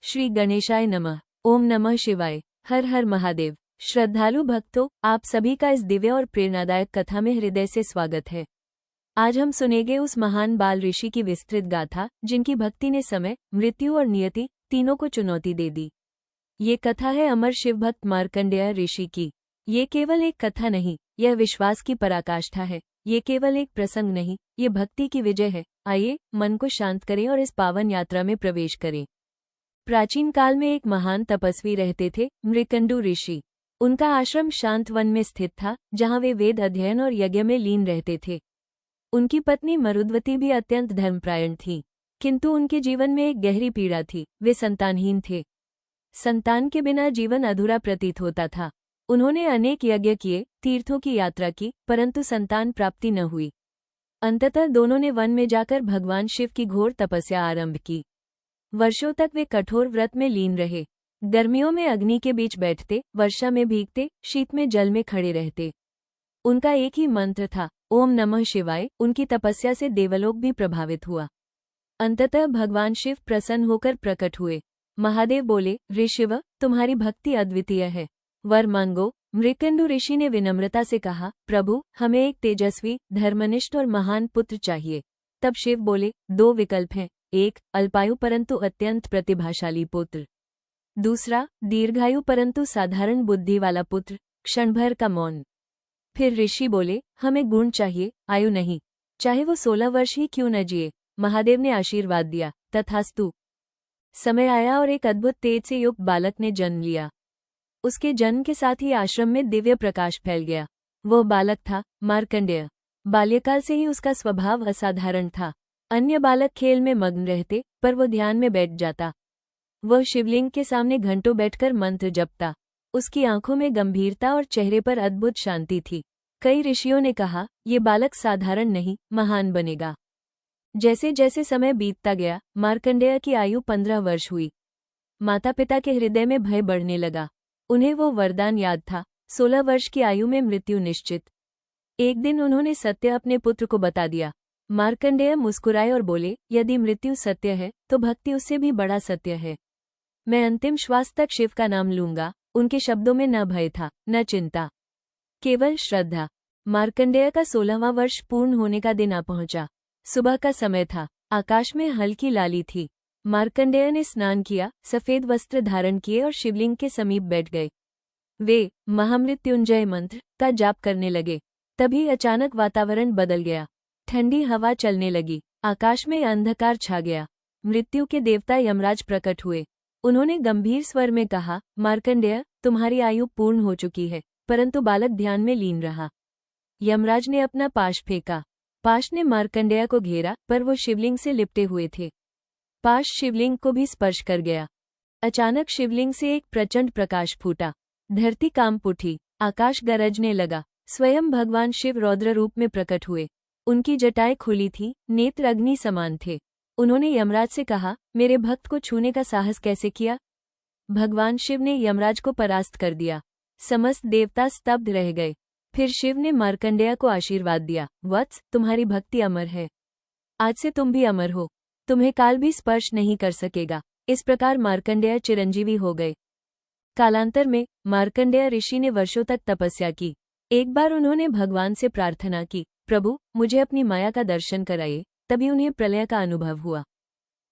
श्री गणेशाय नमः। ओम नमः शिवाय। हर हर महादेव। श्रद्धालु भक्तों, आप सभी का इस दिव्य और प्रेरणादायक कथा में हृदय से स्वागत है। आज हम सुनेंगे उस महान बाल ऋषि की विस्तृत गाथा जिनकी भक्ति ने समय, मृत्यु और नियति तीनों को चुनौती दे दी। ये कथा है अमर शिवभक्त मार्कंडेय ऋषि की। ये केवल एक कथा नहीं, यह विश्वास की पराकाष्ठा है। ये केवल एक प्रसंग नहीं, ये भक्ति की विजय है। आइए मन को शांत करें और इस पावन यात्रा में प्रवेश करें। प्राचीन काल में एक महान तपस्वी रहते थे, मृकंडु ऋषि। उनका आश्रम शांत वन में स्थित था, जहाँ वे वेद अध्ययन और यज्ञ में लीन रहते थे। उनकी पत्नी मरुद्वती भी अत्यंत धर्मपरायण थी, किंतु उनके जीवन में एक गहरी पीड़ा थी। वे संतानहीन थे। संतान के बिना जीवन अधूरा प्रतीत होता था। उन्होंने अनेक यज्ञ किए, तीर्थों की यात्रा की, परंतु संतान प्राप्ति न हुई। अंततः दोनों ने वन में जाकर भगवान शिव की घोर तपस्या आरंभ की। वर्षों तक वे कठोर व्रत में लीन रहे। गर्मियों में अग्नि के बीच बैठते, वर्षा में भीगते, शीत में जल में खड़े रहते। उनका एक ही मंत्र था, ओम नमः शिवाय। उनकी तपस्या से देवलोक भी प्रभावित हुआ। अंततः भगवान शिव प्रसन्न होकर प्रकट हुए। महादेव बोले, ऋषिव, तुम्हारी भक्ति अद्वितीय है, वर मांगो। मृकंडु ऋषि ने विनम्रता से कहा, प्रभु, हमें एक तेजस्वी, धर्मनिष्ठ और महान पुत्र चाहिए। तब शिव बोले, दो विकल्प हैं, एक अल्पायु परंतु अत्यंत प्रतिभाशाली पुत्र, दूसरा दीर्घायु परंतु साधारण बुद्धि वाला पुत्र, क्षण भर का मौन। फिर ऋषि बोले, हमें गुण चाहिए, आयु नहीं, चाहे वो 16 वर्ष ही क्यों न जिए। महादेव ने आशीर्वाद दिया, तथास्तु। समय आया और एक अद्भुत तेज से युक्त बालक ने जन्म लिया। उसके जन्म के साथ ही आश्रम में दिव्य प्रकाश फैल गया। वह बालक था मार्कंडेय। बाल्यकाल से ही उसका स्वभाव असाधारण था। अन्य बालक खेल में मग्न रहते, पर वो ध्यान में बैठ जाता। वह शिवलिंग के सामने घंटों बैठकर मंत्र जपता। उसकी आंखों में गंभीरता और चेहरे पर अद्भुत शांति थी। कई ऋषियों ने कहा, ये बालक साधारण नहीं, महान बनेगा। जैसे जैसे समय बीतता गया, मार्कंडेय की आयु 15 वर्ष हुई। माता पिता के हृदय में भय बढ़ने लगा। उन्हें वो वरदान याद था, 16 वर्ष की आयु में मृत्यु निश्चित। एक दिन उन्होंने सत्य अपने पुत्र को बता दिया। मार्कंडेय मुस्कुराए और बोले, यदि मृत्यु सत्य है तो भक्ति उससे भी बड़ा सत्य है। मैं अंतिम श्वास तक शिव का नाम लूंगा। उनके शब्दों में न भय था, न चिंता, केवल श्रद्धा। मार्कंडेय का 16वां वर्ष पूर्ण होने का दिन आ पहुंचा। सुबह का समय था, आकाश में हल्की लाली थी। मार्कंडेय ने स्नान किया, सफेद वस्त्र धारण किए और शिवलिंग के समीप बैठ गए। वे महामृत्युंजय मंत्र का जाप करने लगे। तभी अचानक वातावरण बदल गया। ठंडी हवा चलने लगी, आकाश में अंधकार छा गया। मृत्यु के देवता यमराज प्रकट हुए। उन्होंने गंभीर स्वर में कहा, मार्कंडेय, तुम्हारी आयु पूर्ण हो चुकी है। परंतु बालक ध्यान में लीन रहा। यमराज ने अपना पाश फेंका। पाश ने मार्कंडेय को घेरा, पर वो शिवलिंग से लिपटे हुए थे। पाश शिवलिंग को भी स्पर्श कर गया। अचानक शिवलिंग से एक प्रचंड प्रकाश फूटा। धरती कांप उठी, आकाश गरजने लगा। स्वयं भगवान शिव रौद्र रूप में प्रकट हुए। उनकी जटाएं खुली थीं, नेत्र अग्नि समान थे। उन्होंने यमराज से कहा, मेरे भक्त को छूने का साहस कैसे किया? भगवान शिव ने यमराज को परास्त कर दिया। समस्त देवता स्तब्ध रह गए। फिर शिव ने मार्कंडेय को आशीर्वाद दिया, वत्स, तुम्हारी भक्ति अमर है। आज से तुम भी अमर हो। तुम्हें काल भी स्पर्श नहीं कर सकेगा। इस प्रकार मार्कंडेय चिरंजीवी हो गए। कालांतर में मार्कंडेय ऋषि ने वर्षों तक तपस्या की। एक बार उन्होंने भगवान से प्रार्थना की, प्रभु, मुझे अपनी माया का दर्शन कराइए। तभी उन्हें प्रलय का अनुभव हुआ।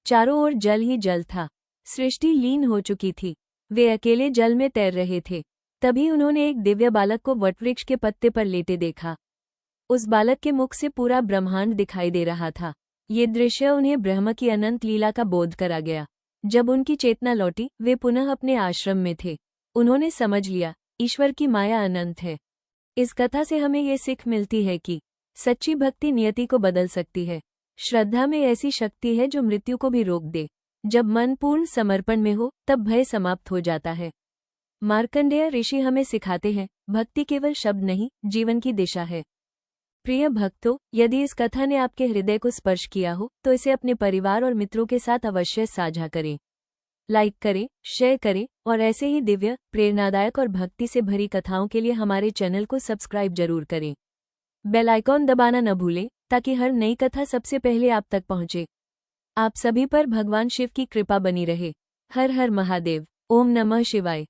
चारों ओर जल ही जल था। सृष्टि लीन हो चुकी थी। वे अकेले जल में तैर रहे थे। तभी उन्होंने एक दिव्य बालक को वटवृक्ष के पत्ते पर लेटे देखा। उस बालक के मुख से पूरा ब्रह्मांड दिखाई दे रहा था। ये दृश्य उन्हें ब्रह्म की अनंत लीला का बोध करा गया। जब उनकी चेतना लौटी, वे पुनः अपने आश्रम में थे। उन्होंने समझ लिया, ईश्वर की माया अनंत है। इस कथा से हमें ये सीख मिलती है कि सच्ची भक्ति नियति को बदल सकती है। श्रद्धा में ऐसी शक्ति है जो मृत्यु को भी रोक दे। जब मन पूर्ण समर्पण में हो, तब भय समाप्त हो जाता है। मार्कंडेय ऋषि हमें सिखाते हैं, भक्ति केवल शब्द नहीं, जीवन की दिशा है। प्रिय भक्तों, यदि इस कथा ने आपके हृदय को स्पर्श किया हो, तो इसे अपने परिवार और मित्रों के साथ अवश्य साझा करें। लाइक करें, शेयर करें और ऐसे ही दिव्य, प्रेरणादायक और भक्ति से भरी कथाओं के लिए हमारे चैनल को सब्सक्राइब जरूर करें। बेल आइकॉन दबाना न भूलें, ताकि हर नई कथा सबसे पहले आप तक पहुंचे। आप सभी पर भगवान शिव की कृपा बनी रहे। हर हर महादेव। ओम नमः शिवाय।